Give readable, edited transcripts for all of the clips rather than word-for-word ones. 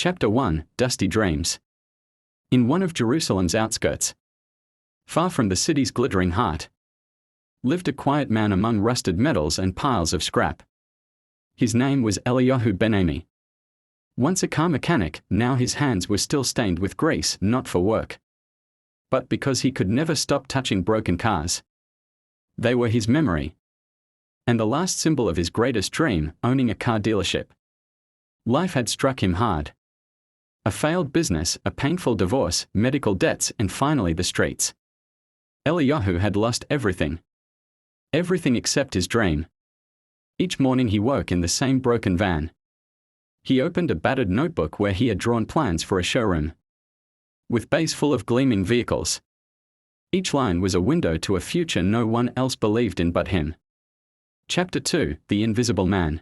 Chapter 1, Dusty Dreams. In one of Jerusalem's outskirts, far from the city's glittering heart, lived a quiet man among rusted metals and piles of scrap. His name was Eliyahu Ben-Ami. Once a car mechanic, now his hands were still stained with grease, not for work, but because he could never stop touching broken cars. They were his memory, and the last symbol of his greatest dream, owning a car dealership. Life had struck him hard. A failed business, a painful divorce, medical debts, and finally the streets. Eliyahu had lost everything. Everything except his dream. Each morning he woke in the same broken van. He opened a battered notebook where he had drawn plans for a showroom, with bays full of gleaming vehicles. Each line was a window to a future no one else believed in but him. Chapter 2, The Invisible Man.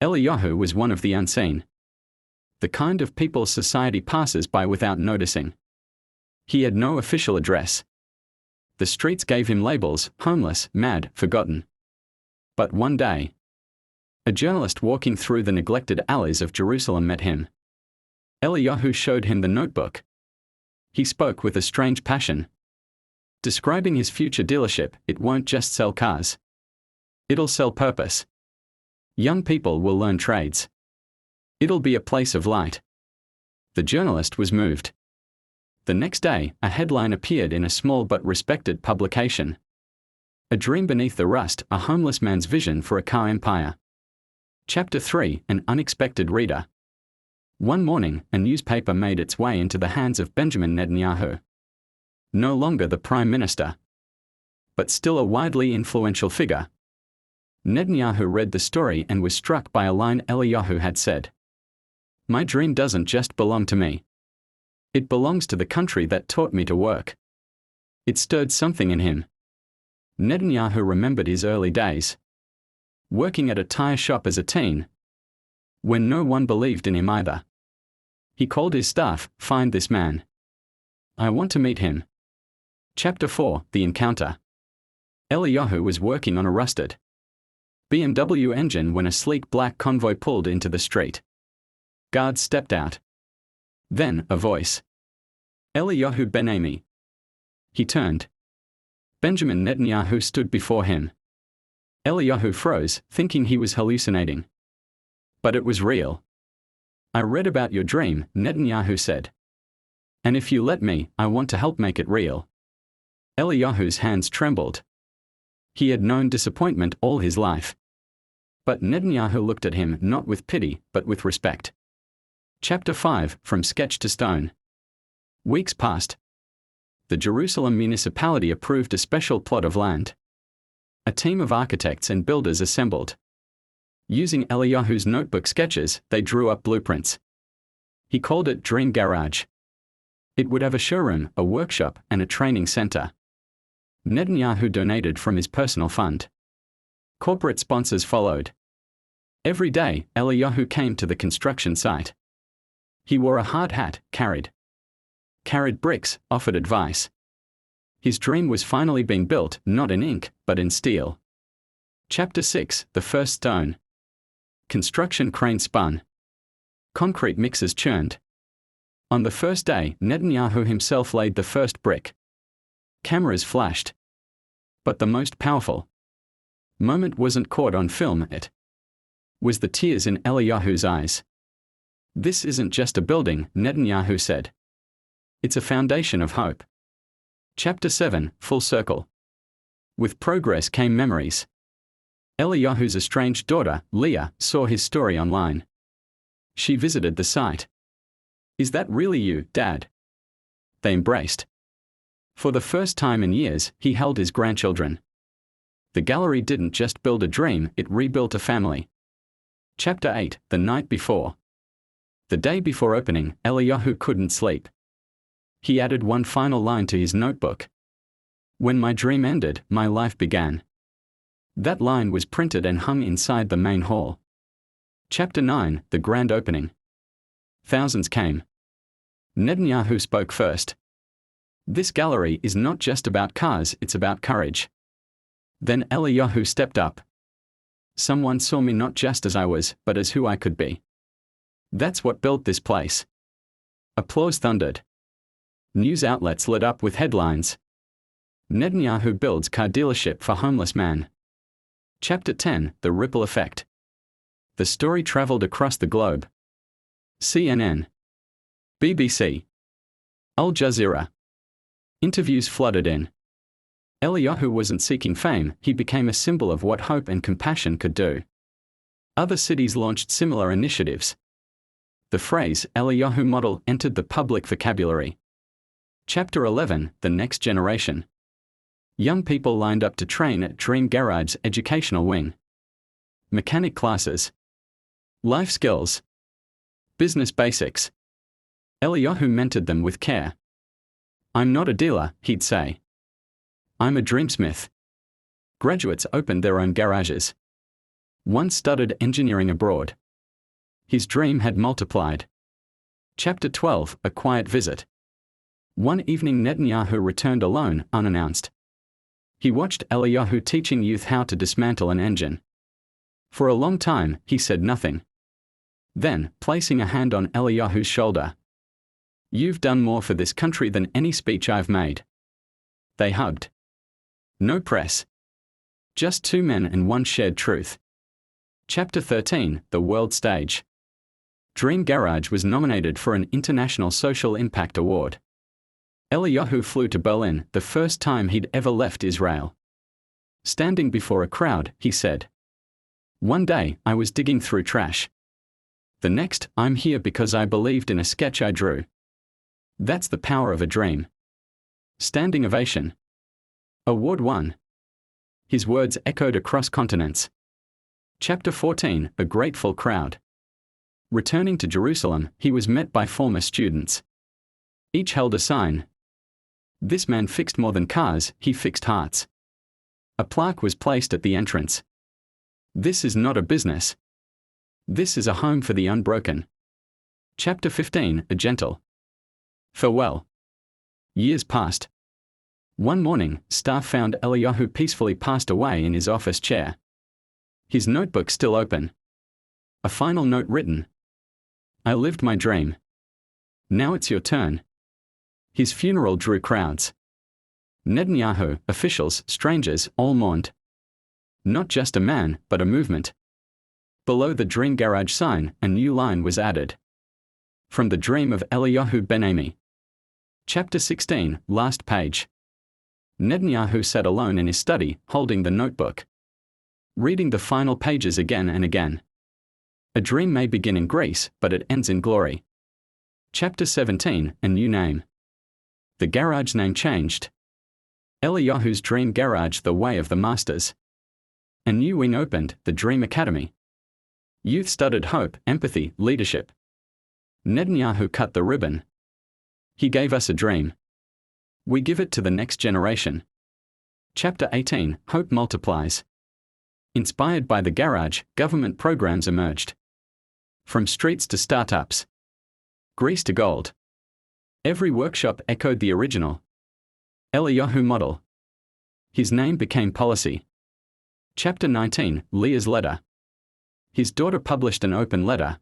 Eliyahu was one of the unseen. The kind of people society passes by without noticing. He had no official address. The streets gave him labels: homeless, mad, forgotten. But one day, a journalist walking through the neglected alleys of Jerusalem met him. Eliyahu showed him the notebook. He spoke with a strange passion, describing his future dealership. It won't just sell cars. It'll sell purpose. Young people will learn trades. It'll be a place of light. The journalist was moved. The next day, a headline appeared in a small but respected publication. A dream beneath the rust, a homeless man's vision for a car empire. Chapter 3, An Unexpected Reader. One morning, a newspaper made its way into the hands of Benjamin Netanyahu. No longer the Prime Minister, but still a widely influential figure. Netanyahu read the story and was struck by a line Eliyahu had said. "My dream doesn't just belong to me. It belongs to the country that taught me to work." It stirred something in him. Netanyahu remembered his early days, working at a tire shop as a teen, when no one believed in him either. He called his staff, "Find this man. I want to meet him." Chapter 4, The Encounter. Eliyahu was working on a rusted BMW engine when a sleek black convoy pulled into the street. Guards stepped out. Then, a voice. "Eliyahu Ben-Ami." He turned. Benjamin Netanyahu stood before him. Eliyahu froze, thinking he was hallucinating. But it was real. "I read about your dream," Netanyahu said. "And if you let me, I want to help make it real." Eliyahu's hands trembled. He had known disappointment all his life. But Netanyahu looked at him not with pity, but with respect. Chapter 5, From Sketch to Stone. Weeks passed. The Jerusalem municipality approved a special plot of land. A team of architects and builders assembled. Using Eliyahu's notebook sketches, they drew up blueprints. He called it Dream Garage. It would have a showroom, a workshop, and a training center. Netanyahu donated from his personal fund. Corporate sponsors followed. Every day, Eliyahu came to the construction site. He wore a hard hat, carried bricks, offered advice. His dream was finally being built, not in ink, but in steel. Chapter 6, The First Stone. Construction crane spun. Concrete mixers churned. On the first day, Netanyahu himself laid the first brick. Cameras flashed. But the most powerful moment wasn't caught on film, it was the tears in Eliyahu's eyes. "This isn't just a building," Netanyahu said. "It's a foundation of hope." Chapter 7, Full Circle. With progress came memories. Eliyahu's estranged daughter, Leah, saw his story online. She visited the site. "Is that really you, Dad?" They embraced. For the first time in years, he held his grandchildren. The gallery didn't just build a dream, it rebuilt a family. Chapter 8, The Night Before. The day before opening, Eliyahu couldn't sleep. He added one final line to his notebook. "When my dream ended, my life began." That line was printed and hung inside the main hall. Chapter 9, The Grand Opening. Thousands came. Netanyahu spoke first. "This gallery is not just about cars, it's about courage." Then Eliyahu stepped up. "Someone saw me not just as I was, but as who I could be." That's what built this place. Applause thundered. News outlets lit up with headlines. Netanyahu builds car dealership for homeless man. Chapter 10, The Ripple Effect. The story traveled across the globe. CNN, BBC, Al Jazeera. Interviews flooded in. Eliyahu wasn't seeking fame, he became a symbol of what hope and compassion could do. Other cities launched similar initiatives. The phrase Eliyahu model entered the public vocabulary. Chapter 11, The Next Generation. Young people lined up to train at Dream Garage's educational wing. Mechanic classes. Life skills. Business basics. Eliyahu mentored them with care. I'm not a dealer, he'd say. I'm a dreamsmith. Graduates opened their own garages. One studied engineering abroad. His dream had multiplied. Chapter 12, A Quiet Visit. One evening Netanyahu returned alone, unannounced. He watched Eliyahu teaching youth how to dismantle an engine. For a long time, he said nothing. Then, placing a hand on Eliyahu's shoulder. You've done more for this country than any speech I've made. They hugged. No press. Just two men and one shared truth. Chapter 13, The World Stage. Dream Garage was nominated for an International Social Impact Award. Eliyahu flew to Berlin, the first time he'd ever left Israel. Standing before a crowd, he said, "One day, I was digging through trash. The next, I'm here because I believed in a sketch I drew. That's the power of a dream." Standing ovation. Award won. His words echoed across continents. Chapter 14, A Grateful Crowd. Returning to Jerusalem, he was met by former students. Each held a sign. This man fixed more than cars, he fixed hearts. A plaque was placed at the entrance. This is not a business. This is a home for the unbroken. Chapter 15, A Gentle Farewell. Years passed. One morning, staff found Eliyahu peacefully passed away in his office chair. His notebook still open. A final note written. I lived my dream. Now it's your turn. His funeral drew crowds. Netanyahu, officials, strangers, all mourned. Not just a man, but a movement. Below the Dream Garage sign, a new line was added. From the dream of Eliyahu Ben-Ami. Chapter 16, Last page. Netanyahu sat alone in his study, holding the notebook. Reading the final pages again and again. A dream may begin in grace, but it ends in glory. Chapter 17, A New Name. The garage name changed. Eliyahu's Dream Garage, the way of the masters. A new wing opened, the Dream Academy. Youth studied hope, empathy, leadership. Netanyahu cut the ribbon. He gave us a dream. We give it to the next generation. Chapter 18, Hope Multiplies. Inspired by the garage, government programs emerged. From streets to startups. Grease to gold. Every workshop echoed the original Eliyahu model. His name became policy. Chapter 19, Leah's Letter. His daughter published an open letter.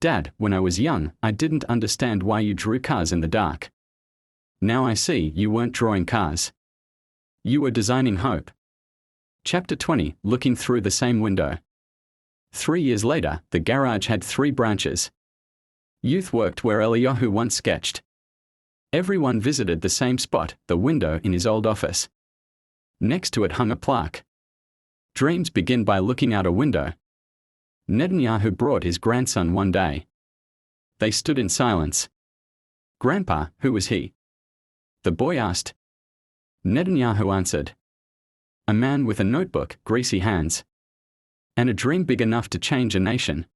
Dad, when I was young, I didn't understand why you drew cars in the dark. Now I see you weren't drawing cars. You were designing hope. Chapter 20, Looking Through the Same Window. 3 years later, the garage had 3 branches. Youth worked where Eliyahu once sketched. Everyone visited the same spot, the window in his old office. Next to it hung a plaque. Dreams begin by looking out a window. Netanyahu brought his grandson one day. They stood in silence. Grandpa, who was he? The boy asked. Netanyahu answered. A man with a notebook, greasy hands. And a dream big enough to change a nation.